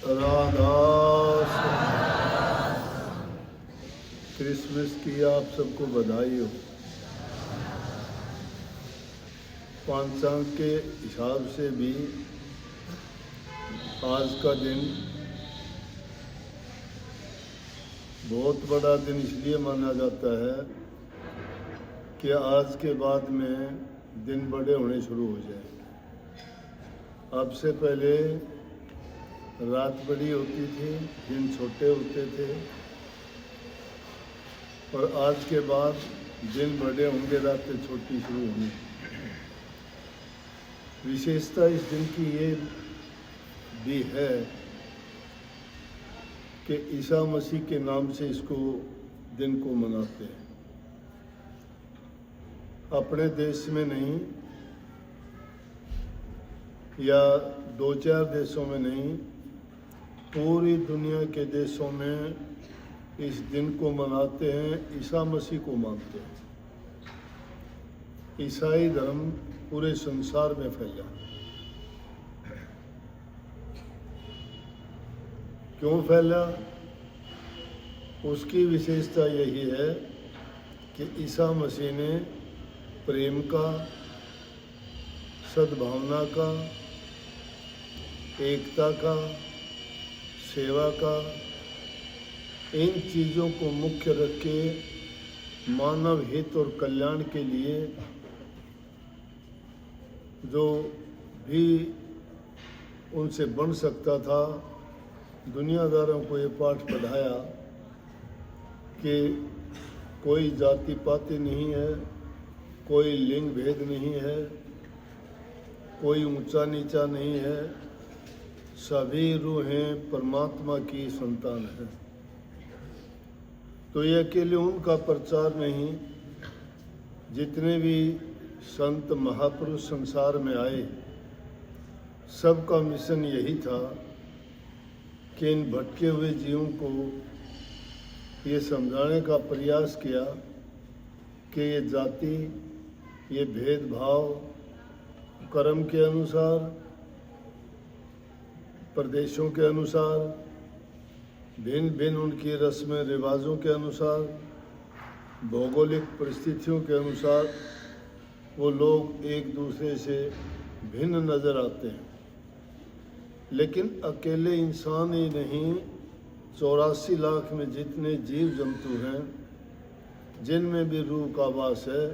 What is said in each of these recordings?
Radha Christmas की आप सबको बधाई हो। पंचांग के हिसाब से भी आज का दिन बहुत बड़ा दिन इसलिए माना जाता है कि आज के बाद में दिन बड़े होने शुरू हो जाए। अब से पहले रात बड़ी होती थी, दिन छोटे होते थे, और आज के बाद दिन बड़े होंगे, रातें छोटी शुरू होंगी। विशेषता इस दिन की ये भी है कि ईसा मसीह के नाम से इसको दिन को मनाते हैं। अपने देश में नहीं या दो चार देशों में नहीं, पूरी दुनिया के देशों में इस दिन को मनाते हैं, ईसा मसीह को मानते हैं। ईसाई धर्म पूरे संसार में फैला। क्यों फैला? उसकी विशेषता यही है कि ईसा मसीह ने प्रेम का, सद्भावना का, एकता का, सेवा का, इन चीज़ों को मुख्य रख के मानव हित और कल्याण के लिए जो भी उनसे बन सकता था, दुनियादारों को ये पाठ पढ़ाया कि कोई जाति पाति नहीं है, कोई लिंग भेद नहीं है, कोई ऊंचा नीचा नहीं है, सभी रूहें परमात्मा की संतान हैं। तो ये अकेले उनका प्रचार नहीं, जितने भी संत महापुरुष संसार में आए, सबका मिशन यही था कि इन भटके हुए जीवों को ये समझाने का प्रयास किया कि ये जाति, ये भेदभाव कर्म के अनुसार, प्रदेशों के अनुसार, भिन्न भिन्न उनकी रस्में रिवाजों के अनुसार, भौगोलिक परिस्थितियों के अनुसार वो लोग एक दूसरे से भिन्न नज़र आते हैं। लेकिन अकेले इंसान ही नहीं, 84 लाख में जितने जीव जंतु हैं, जिनमें भी रूह का वास है,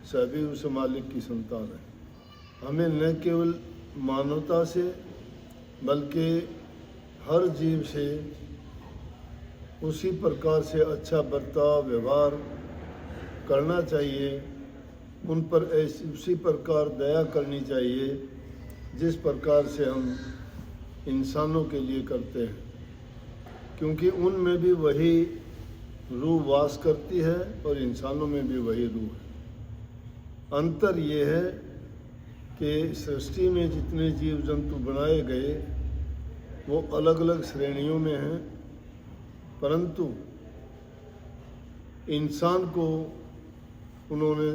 सभी उस मालिक की संतान है। हमें न केवल मानवता से बल्कि हर जीव से उसी प्रकार से अच्छा बर्ताव व्यवहार करना चाहिए, उन पर उसी प्रकार दया करनी चाहिए जिस प्रकार से हम इंसानों के लिए करते हैं, क्योंकि उनमें भी वही रूह वास करती है और इंसानों में भी वही रूह है। अंतर ये है कि सृष्टि में जितने जीव जंतु बनाए गए वो अलग अलग श्रेणियों में हैं, परंतु इंसान को उन्होंने,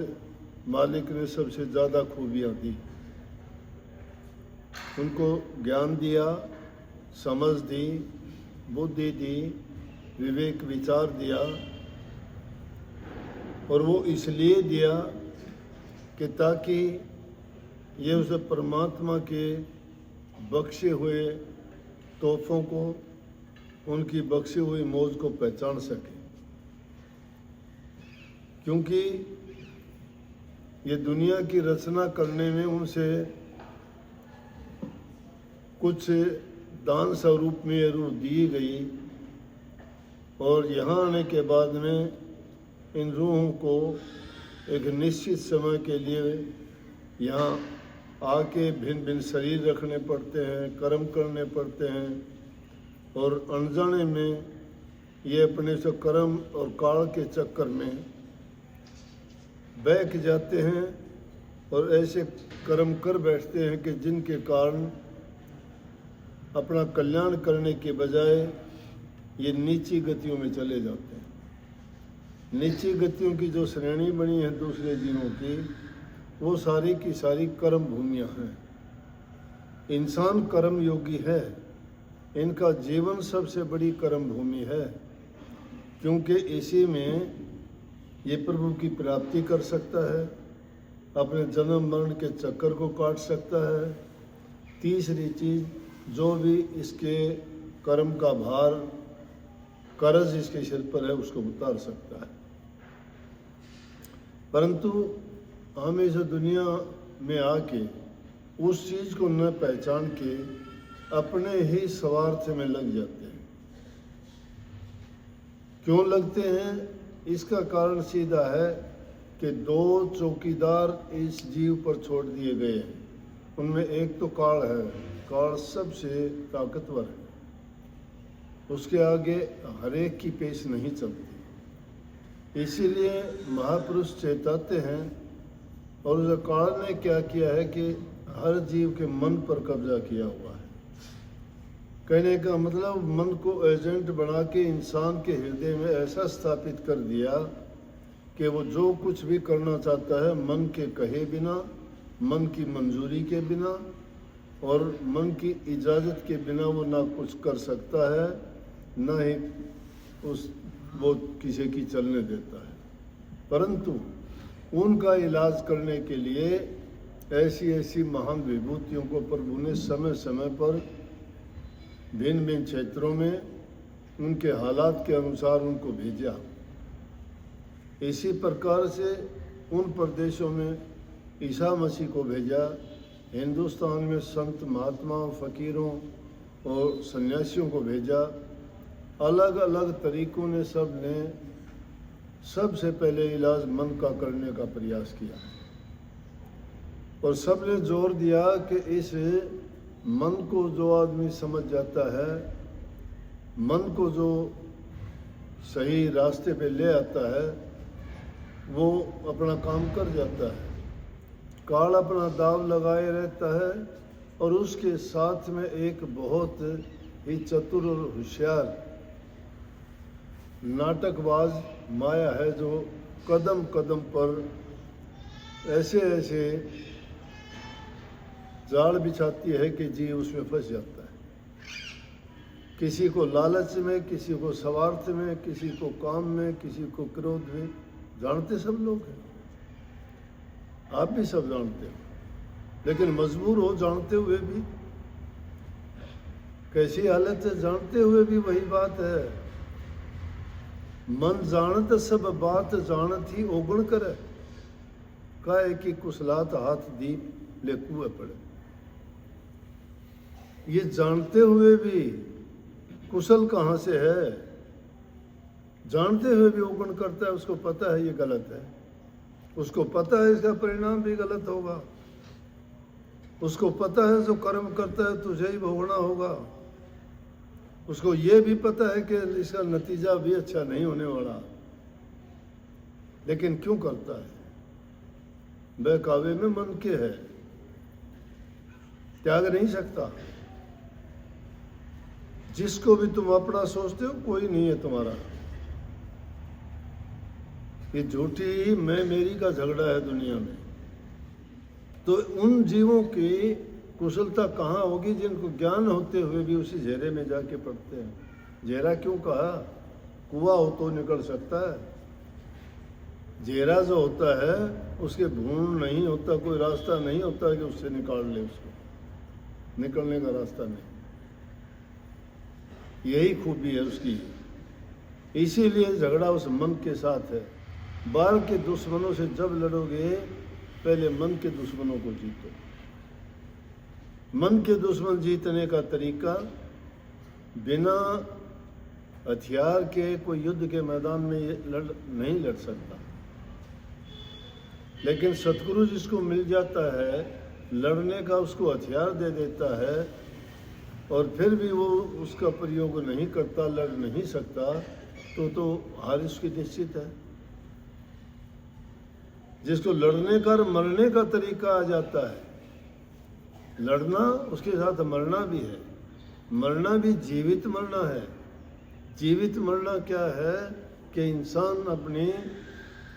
मालिक ने सबसे ज़्यादा खूबियाँ दी। उनको ज्ञान दिया, समझ दी, बुद्धि दी, विवेक विचार दिया, और वो इसलिए दिया कि ताकि ये उस परमात्मा के बख्शे हुए तोहफों को, उनकी बख्शी हुई मौज को पहचान सके। क्योंकि ये दुनिया की रचना करने में उनसे कुछ दान स्वरूप में ये रूह दी गई, और यहाँ आने के बाद में इन रूहों को एक निश्चित समय के लिए यहाँ आके भिन्न भिन्न शरीर रखने पड़ते हैं, कर्म करने पड़ते हैं, और अनजाने में ये अपने से कर्म और काल के चक्कर में बह जाते हैं और ऐसे कर्म कर बैठते हैं कि जिनके कारण अपना कल्याण करने के बजाय ये नीची गतियों में चले जाते हैं। नीची गतियों की जो श्रेणी बनी है दूसरे जीवों की, वो सारी की सारी कर्म भूमियाँ हैं। इंसान कर्म योगी है, इनका जीवन सबसे बड़ी कर्म भूमि है, क्योंकि इसी में ये प्रभु की प्राप्ति कर सकता है, अपने जन्म मरण के चक्कर को काट सकता है। तीसरी चीज़, जो भी इसके कर्म का भार, कर्ज इसके सिर पर है, उसको उतार सकता है। परंतु हम इस दुनिया में आके उस चीज़ को न पहचान के अपने ही स्वार्थ में लग जाते हैं। क्यों लगते हैं? इसका कारण सीधा है कि दो चौकीदार इस जीव पर छोड़ दिए गए हैं। उनमें एक तो काल है, काल सबसे ताकतवर है, उसके आगे हर एक की पेश नहीं चलती। इसीलिए महापुरुष चेताते हैं। और उस काल ने क्या किया है कि हर जीव के मन पर कब्जा किया हुआ है। कहने का मतलब, मन को एजेंट बना के इंसान के हृदय में ऐसा स्थापित कर दिया कि वो जो कुछ भी करना चाहता है मन के कहे बिना, मन की मंजूरी के बिना और मन की इजाज़त के बिना वो ना कुछ कर सकता है, ना ही वो किसी की चलने देता है। परंतु उनका इलाज करने के लिए ऐसी ऐसी महान विभूतियों को प्रभु ने समय समय पर भिन्न भिन्न क्षेत्रों में उनके हालात के अनुसार उनको भेजा। इसी प्रकार से उन प्रदेशों में ईसा मसीह को भेजा, हिंदुस्तान में संत महात्माओं, फकीरों और सन्यासियों को भेजा। अलग अलग तरीकों ने सब ने सबसे पहले इलाज मन का करने का प्रयास किया और सब ने जोर दिया कि इस मन को जो आदमी समझ जाता है, मन को जो सही रास्ते पे ले आता है, वो अपना काम कर जाता है। काल अपना दाव लगाए रहता है और उसके साथ में एक बहुत ही चतुर और होशियार नाटकबाज माया है, जो कदम कदम पर ऐसे ऐसे जाल बिछाती है कि जीव उसमें फंस जाता है। किसी को लालच में, किसी को स्वार्थ में, किसी को काम में, किसी को क्रोध में। जानते सब लोग हैं, आप भी सब जानते हो, लेकिन मजबूर हो जानते हुए भी। कैसी हालत है? जानते हुए भी वही बात है। मन जानत सब बात जानत ही ओगण करे, काहे की कुशलात हाथ दीप ले कुएं पड़े। ये जानते हुए भी कुशल कहाँ से है? जानते हुए भी ओगण करता है। उसको पता है ये गलत है, उसको पता है इसका परिणाम भी गलत होगा, उसको पता है जो कर्म करता है तुझे ही भोगना होगा, उसको ये भी पता है कि इसका नतीजा भी अच्छा नहीं होने वाला, लेकिन क्यों करता है? बहकावे में मन के है, त्याग नहीं सकता। जिसको भी तुम अपना सोचते हो, कोई नहीं है तुम्हारा। ये झूठी मैं मेरी का झगड़ा है दुनिया में। तो उन जीवों की कुशलता कहाँ होगी जिनको ज्ञान होते हुए भी उसी घेरे में जाके पड़ते हैं। घेरा क्यों कहा? कुआं हो तो निकल सकता है, घेरा जो होता है उसके भूण नहीं होता, कोई रास्ता नहीं होता कि उससे निकाल ले, उसको निकलने का रास्ता नहीं। यही खूबी है उसकी। इसीलिए झगड़ा उस मन के साथ है। बाहर के दुश्मनों से जब लड़ोगे, पहले मन के दुश्मनों को जीतो। मन के दुश्मन जीतने का तरीका बिना हथियार के कोई युद्ध के मैदान में नहीं लड़ सकता, लेकिन सतगुरु जिसको मिल जाता है लड़ने का, उसको हथियार दे देता है और फिर भी वो उसका प्रयोग नहीं करता, लड़ नहीं सकता, तो हार उसकी निश्चित है। जिसको लड़ने का और मरने का तरीका आ जाता है, लड़ना उसके साथ मरना भी है, मरना भी जीवित मरना है। जीवित मरना क्या है कि इंसान अपनी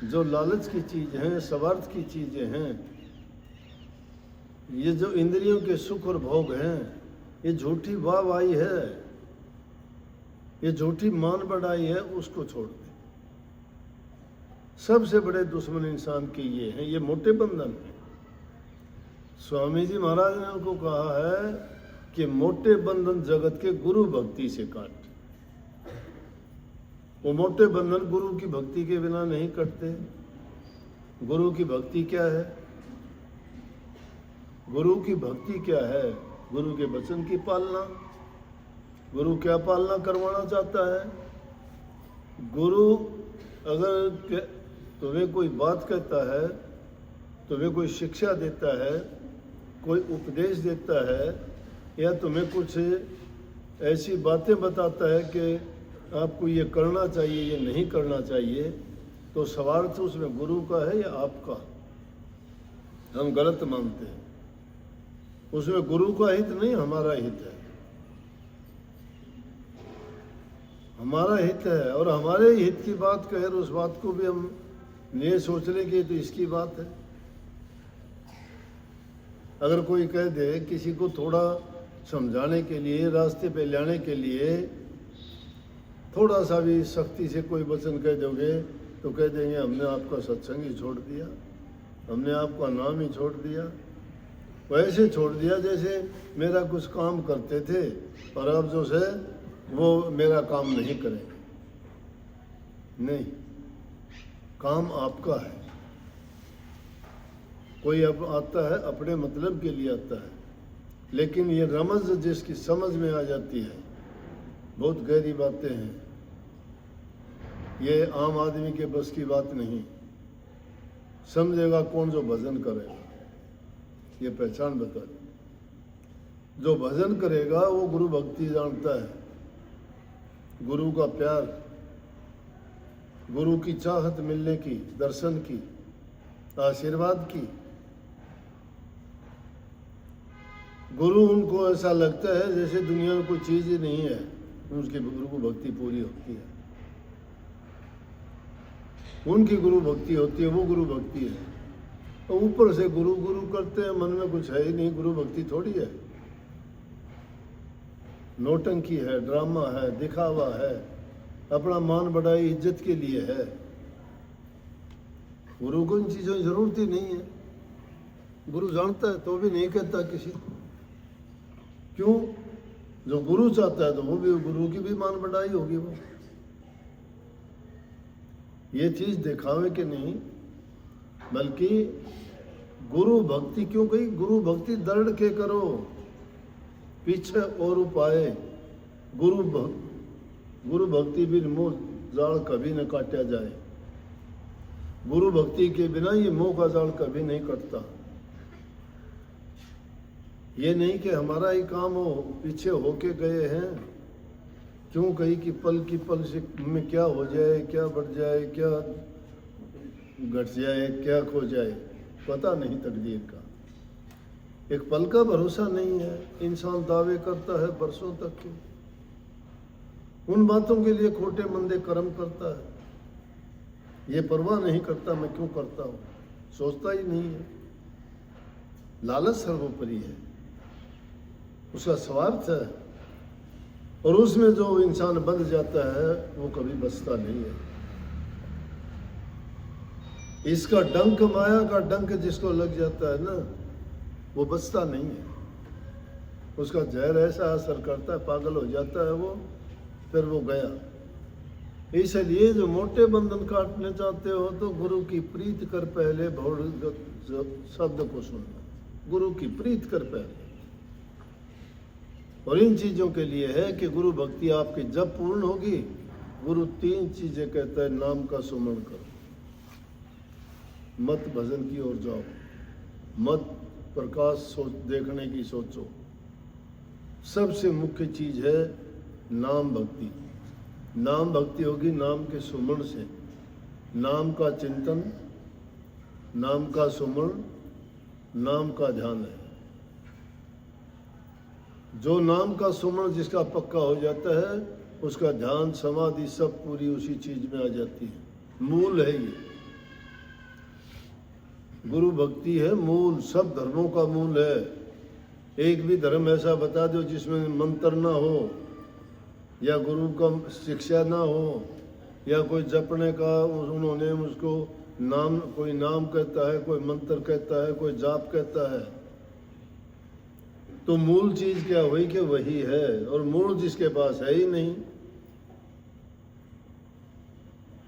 जो लालच की चीज़ हैं, स्वार्थ की चीज़ें हैं, ये जो इंद्रियों के सुख और भोग हैं, ये झूठी वाहवाही है। ये झूठी मान बढ़ाई है, उसको छोड़ दे। सबसे बड़े दुश्मन इंसान के ये हैं, ये मोटे बंधन है। स्वामी जी महाराज ने उनको कहा है कि मोटे बंधन जगत के गुरु भक्ति से काट। वो मोटे बंधन गुरु की भक्ति के बिना नहीं कटते। गुरु की भक्ति क्या है? गुरु की भक्ति क्या है? गुरु के वचन की पालना। गुरु क्या पालना करवाना चाहता है? गुरु अगर तुम्हें कोई बात कहता है, तुम्हें कोई शिक्षा देता है, कोई उपदेश देता है, या तुम्हें कुछ ऐसी बातें बताता है कि आपको ये करना चाहिए, ये नहीं करना चाहिए, तो सवाल तो उसमें गुरु का है या आपका? हम गलत मानते हैं। उसमें गुरु का हित नहीं, हमारा हित है। हमारा हित है, और हमारे हित की बात कहे उस बात को भी हम ये सोच लें कि तो इसकी बात है। अगर कोई कह दे, किसी को थोड़ा समझाने के लिए, रास्ते पे लाने के लिए थोड़ा सा भी सख्ती से कोई वचन कह दोगे तो कह देंगे हमने आपका सत्संग ही छोड़ दिया, हमने आपका नाम ही छोड़ दिया। वैसे छोड़ दिया जैसे मेरा कुछ काम करते थे और अब जो है वो मेरा काम नहीं करेंगे। नहीं, काम आपका है। कोई अब आता है अपने मतलब के लिए आता है, लेकिन ये रमज जिसकी समझ में आ जाती है, बहुत गहरी बातें हैं, ये आम आदमी के बस की बात नहीं। समझेगा कौन? जो भजन करेगा। ये पहचान बता दी। जो भजन करेगा वो गुरु भक्ति जानता है, गुरु का प्यार, गुरु की चाहत मिलने की, दर्शन की, आशीर्वाद की। गुरु उनको ऐसा लगता है जैसे दुनिया में कोई चीज ही नहीं है, उसकी गुरु को भक्ति पूरी होती है। उनकी गुरु भक्ति होती है, वो गुरु भक्ति है। तो ऊपर से गुरु गुरु करते हैं, मन में कुछ है ही नहीं। गुरु भक्ति थोड़ी है, नौटंकी है, ड्रामा है, दिखावा है, अपना मान बढ़ाई इज्जत के लिए है। गुरु को इन चीजों की जरूरत ही नहीं है। गुरु जानता है तो भी नहीं कहता किसी को। क्यों? जो गुरु चाहता है तो वो भी, गुरु की भी मान बढ़ाई होगी। वो ये चीज दिखावे के नहीं, बल्कि गुरु भक्ति क्यों कही? गुरु भक्ति दृढ़ के करो, पीछे और उपाय। गुरु भक्ति बिन मोह जाल कभी न काटा जाए। गुरु भक्ति के बिना ये मोह का जाल कभी नहीं कटता। ये नहीं कि हमारा ही काम हो, पीछे होके गए हैं। क्यों कही कि पल की पल से में क्या हो जाए, क्या बढ़ जाए, क्या घट जाए, क्या खो जाए, पता नहीं तकदीर का। एक पल का भरोसा नहीं है। इंसान दावे करता है बरसों तक के, उन बातों के लिए खोटे मंदे कर्म करता है। ये परवाह नहीं करता मैं क्यों करता हूँ, सोचता ही नहीं है। लालच सर्वोपरि है, उसका स्वार्थ है, और उसमें जो इंसान बंध जाता है वो कभी बचता नहीं है। इसका डंक, माया का डंक जिसको लग जाता है ना, वो बचता नहीं है। उसका जहर ऐसा असर करता है, पागल हो जाता है वो, फिर वो गया। इसलिए जो मोटे बंधन काटने चाहते हो तो गुरु की प्रीत कर पहले भौतिक शब्द को सुनना। गुरु की प्रीत कर पहले। और इन चीजों के लिए है कि गुरु भक्ति आपकी जब पूर्ण होगी, गुरु 3 चीजें कहता है। नाम का सुमरण करो, मत भजन की ओर जाओ, मत प्रकाश सोच देखने की सोचो। सबसे मुख्य चीज है नाम भक्ति। नाम भक्ति होगी नाम के सुमरण से। नाम का चिंतन, नाम का सुमरण, नाम का ध्यान है। जो नाम का सुमरण जिसका पक्का हो जाता है, उसका ध्यान, समाधि सब पूरी उसी चीज में आ जाती है। मूल है ये, गुरु भक्ति है मूल, सब धर्मों का मूल है। एक भी धर्म ऐसा बता दो जिसमें मंत्र ना हो, या गुरु का शिक्षा ना हो, या कोई जपने का उन्होंने उसको नाम, कोई नाम कहता है, कोई मंत्र कहता है, कोई जाप कहता है, तो मूल चीज क्या हुई कि वही है, और मूल जिसके पास है ही नहीं।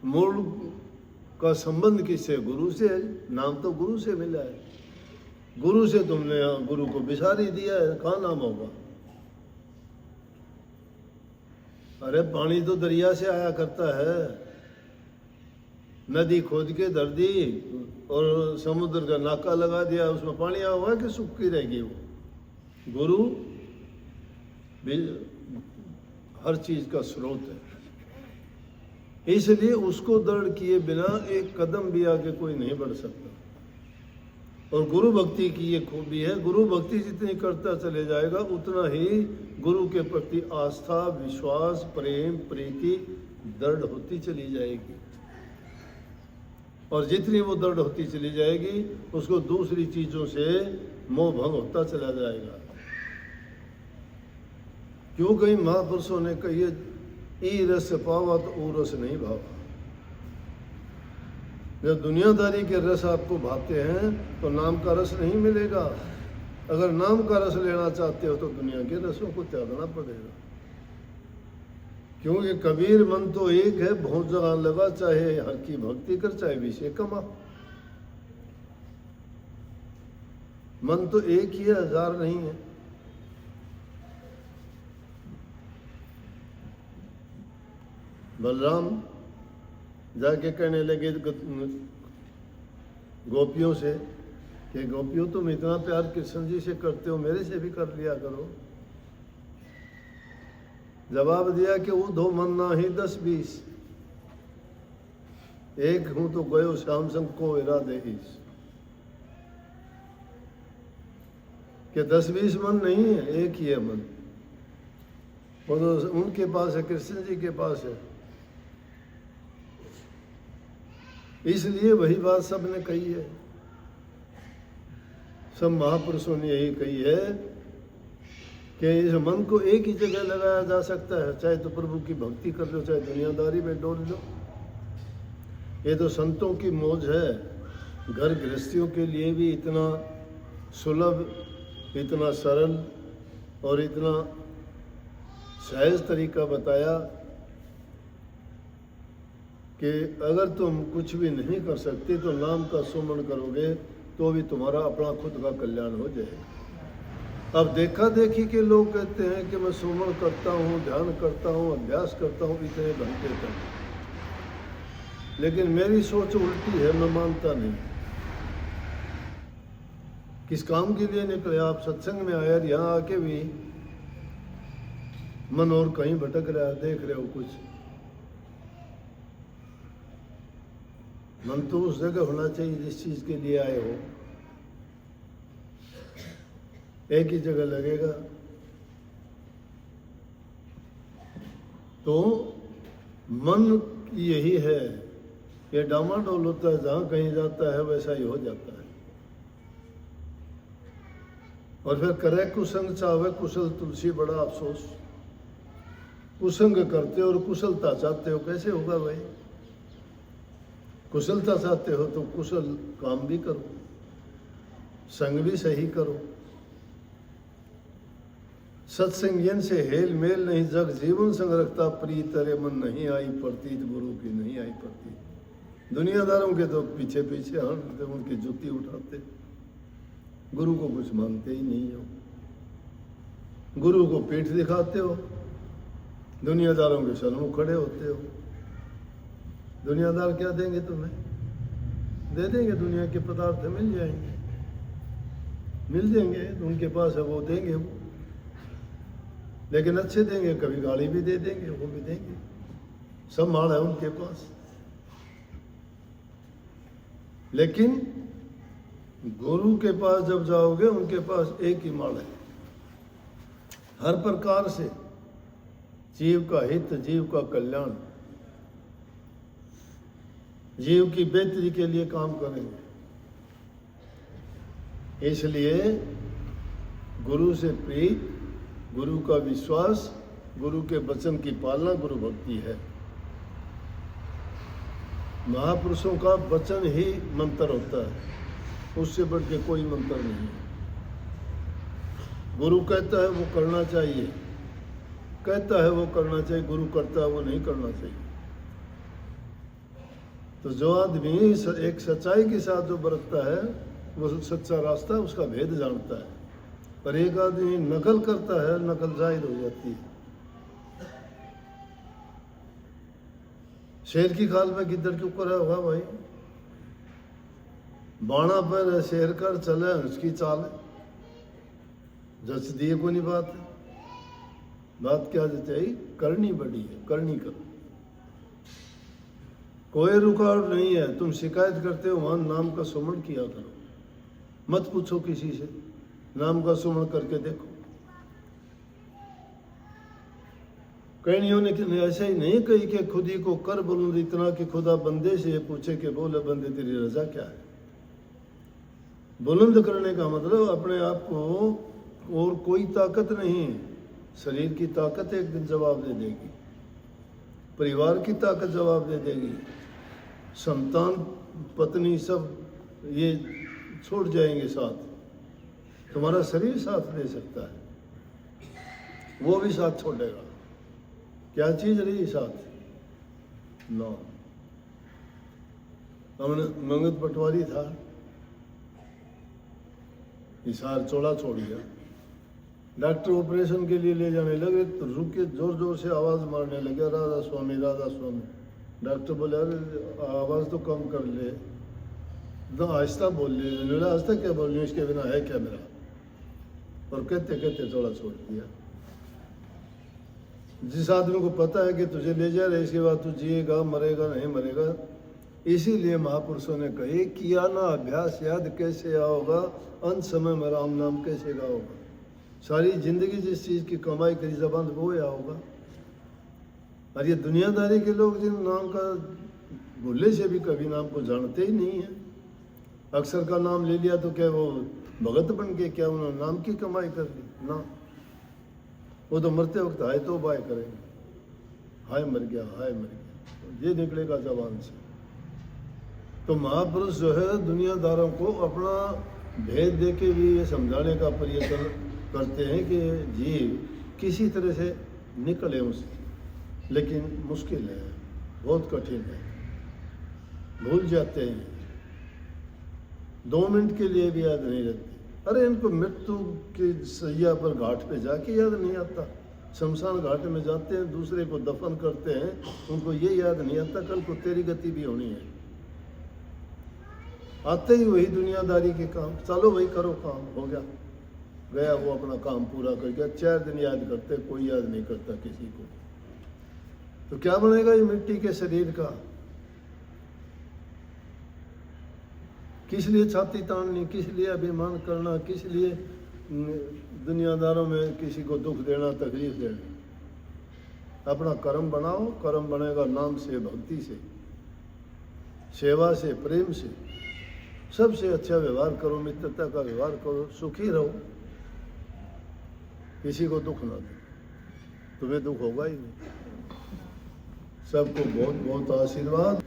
मूल का संबंध किससे? गुरु से है। नाम तो गुरु से मिला है। गुरु से तुमने गुरु को बिसार ही दिया है, कहाँ नाम होगा? अरे पानी तो दरिया से आया करता है, नदी खोद के धर दी और समुद्र का नाका लगा दिया, उसमें पानी आया हुआ है कि सूखी रहेगी वो? गुरु हर चीज का स्रोत है, इसलिए उसको दृढ़ किए बिना एक कदम भी आगे कोई नहीं बढ़ सकता। और गुरु भक्ति की ये खूबी है, गुरु भक्ति जितनी करता चले जाएगा उतना ही गुरु के प्रति आस्था, विश्वास, प्रेम, प्रीति दृढ़ होती चली जाएगी। और जितनी वो दृढ़ होती चली जाएगी उसको दूसरी चीजों से मोह भंग होता चला जाएगा। क्यों? कई महापुरुषों ने कही है, ई रस पावा तो ओ रस नहीं भावा। जब दुनियादारी के रस आपको भाते हैं तो नाम का रस नहीं मिलेगा। अगर नाम का रस लेना चाहते हो तो दुनिया के रसों को त्यागना पड़ेगा। क्योंकि कबीर मन तो एक है, बहुत जगह लगा, चाहे हर की भक्ति कर, चाहे विषय कमा। मन तो एक ही है, हजार नहीं है। बलराम जाके कहने लगे गोपियों से कि गोपियों तुम इतना प्यार कृष्ण जी से करते हो, मेरे से भी कर लिया करो। जवाब दिया कि वो दो मन ना ही 10-20, एक हूं तो गयो श्याम संग को इरादे ईस। कि 10-20 मन नहीं है, एक ही है मन। वो तो उनके पास है, कृष्ण जी के पास है। इसलिए वही बात सबने कही है, सब महापुरुषों ने यही कही है कि इस मन को एक ही जगह लगाया जा सकता है, चाहे तो प्रभु की भक्ति कर लो, चाहे दुनियादारी में डोल लो। ये तो संतों की मौज है। घर गृहस्थियों के लिए भी इतना सुलभ, इतना सरल और इतना सहज तरीका बताया कि अगर तुम कुछ भी नहीं कर सकते तो नाम का सुमन करोगे तो भी तुम्हारा अपना खुद का कल्याण हो जाएगा। अब देखा देखी के लोग कहते हैं कि मैं सुमन करता हूँ, ध्यान करता हूँ, अभ्यास करता हूँ इतने घंटे तक, लेकिन मेरी सोच उल्टी है, मैं मानता नहीं। किस काम के लिए निकले आप? सत्संग में आए, यहाँ आके भी मन और कहीं भटक रहा है, देख रहे हो कुछ। मन तो उस जगह होना चाहिए जिस चीज के लिए आए हो। एक ही जगह लगेगा तो मन यही है, ये डामाडोल होता है, जहां कहीं जाता है वैसा ही हो जाता है। और फिर करे कुसंग चाहे कुशल तुलसी, बड़ा अफसोस। कुसंग करते हो और कुशलता चाहते हो, कैसे होगा भाई? कुशलता चाहते हो तो कुशल काम भी करो, संग भी सही करो। सत्संगियन से हेल मेल नहीं, जग जीवन संग रखता, प्रीत अरे मन नहीं आई प्रतीत, गुरु की नहीं आई प्रतीत। दुनियादारों के तो पीछे पीछे हटते, उनकी जुती उठाते, गुरु को कुछ मानते ही नहीं हो। गुरु को पीठ दिखाते हो, दुनियादारों के सन्मुख खड़े होते हो। दुनियादार क्या देंगे तुम्हें? दे देंगे, दुनिया के पदार्थ मिल जाएंगे, मिल जाएंगे, उनके पास है वो देंगे वो, लेकिन अच्छे देंगे, कभी गाली भी दे देंगे, वो भी देंगे, सब माल है उनके पास। लेकिन गुरु के पास जब जाओगे, उनके पास एक ही माल है, हर प्रकार से जीव का हित, जीव का कल्याण, जीव की बेहतरी के लिए काम करेंगे। इसलिए गुरु से प्रीत, गुरु का विश्वास, गुरु के वचन की पालना गुरु भक्ति है। महापुरुषों का वचन ही मंत्र होता है, उससे बढ़ के कोई मंत्र नहीं है। गुरु कहता है वो करना चाहिए, कहता है वो करना चाहिए, गुरु करता है वो नहीं करना चाहिए। तो जो आदमी एक सच्चाई के साथ जो बरतता है वो सच्चा रास्ता उसका भेद जानता है। पर एक आदमी नकल करता है, नकल जाहिर हो जाती है। शेर की खाल में गिद्दड़ के ऊपर है होगा भाई, बाणा पर शेर कर चले उसकी चाल है, जच दिए को नहीं बात है। बात क्या चाहिए, करनी बड़ी है, करनी करो, कोई रुकावट नहीं है। तुम शिकायत करते हो वहां नाम का सुमरण किया करो, मत पूछो किसी से, नाम का सुमरण करके देखो। कईयों ने ऐसे ही नहीं कही कि खुद ही को कर बुलंद इतना कि खुदा बंदे से ये पूछे कि बोले बंदे तेरी रजा क्या है। बुलंद करने का मतलब अपने आप को, और कोई ताकत नहीं है। शरीर की ताकत एक दिन जवाब दे देगी, परिवार की ताकत जवाब दे देगी, संतान पत्नी सब ये छोड़ जाएंगे साथ, तुम्हारा शरीर साथ दे सकता है, वो भी साथ छोड़ेगा। क्या चीज रही साथ? नाम। हमने मंगत पटवारी था, हिसार चौड़ा छोड़ गया, डॉक्टर ऑपरेशन के लिए ले जाने लगे तो रुक के जोर जोर से आवाज मारने लगे, राधा स्वामी राधा स्वामी। डॉक्टर बोले अरे आवाज तो कम कर ले, तो आहिस्ता बोल ले। आहिस्ता क्या बोल रही, इसके बिना है क्या मेरा? और कहते कहते थोड़ा छोड़ दिया। जिस आदमी को पता है कि तुझे ले जा रहे, इसके बाद तू जिएगा मरेगा नहीं मरेगा, इसीलिए महापुरुषों ने कहे किया ना अभ्यास याद कैसे आओगा, अंत समय में राम नाम कैसे गाओगा। सारी जिंदगी जिस चीज की कमाई करी जबान वो या होगा। और ये दुनियादारी के लोग जिन नाम का भूले से भी कभी नाम को जानते ही नहीं है, अक्षर का नाम ले लिया तो क्या वो भगत बन के क्या उन्होंने नाम की कमाई कर ली? ना, वो तो मरते वक्त हाय तो बाय करेंगे, हाय मर गया हाय मर गया, ये निकलेगा जबान से। तो महापुरुष जो है दुनियादारों को अपना भेद दे के भी ये समझाने का प्रयत्न करते हैं कि जीव किसी तरह से निकले उससे, लेकिन मुश्किल है, बहुत कठिन है, भूल जाते हैं, 2 मिनट के लिए भी याद नहीं रहती। अरे इनको मृत्यु के सैया पर घाट पे जाके याद नहीं आता, शमशान घाट में जाते हैं दूसरे को दफन करते हैं, उनको ये याद नहीं आता कल को तेरी गति भी होनी है। आते ही वही दुनियादारी के काम, चलो वही करो काम, हो गया गया, वो अपना काम पूरा कर गया। 4 दिन याद करते, कोई याद नहीं करता किसी को। तो क्या बनेगा ये मिट्टी के शरीर का? किस लिए छाती ताननी, किस लिए अभिमान करना, किस लिए दुनियादारों में किसी को दुख देना, तकलीफ देना? अपना कर्म बनाओ, कर्म बनेगा नाम से, भक्ति से, सेवा से, प्रेम से, सबसे अच्छा व्यवहार करो, मित्रता का व्यवहार करो, सुखी रहो, किसी को दुख ना दो, तुम्हें दुख होगा ही नहीं। सबको बहुत बहुत आशीर्वाद।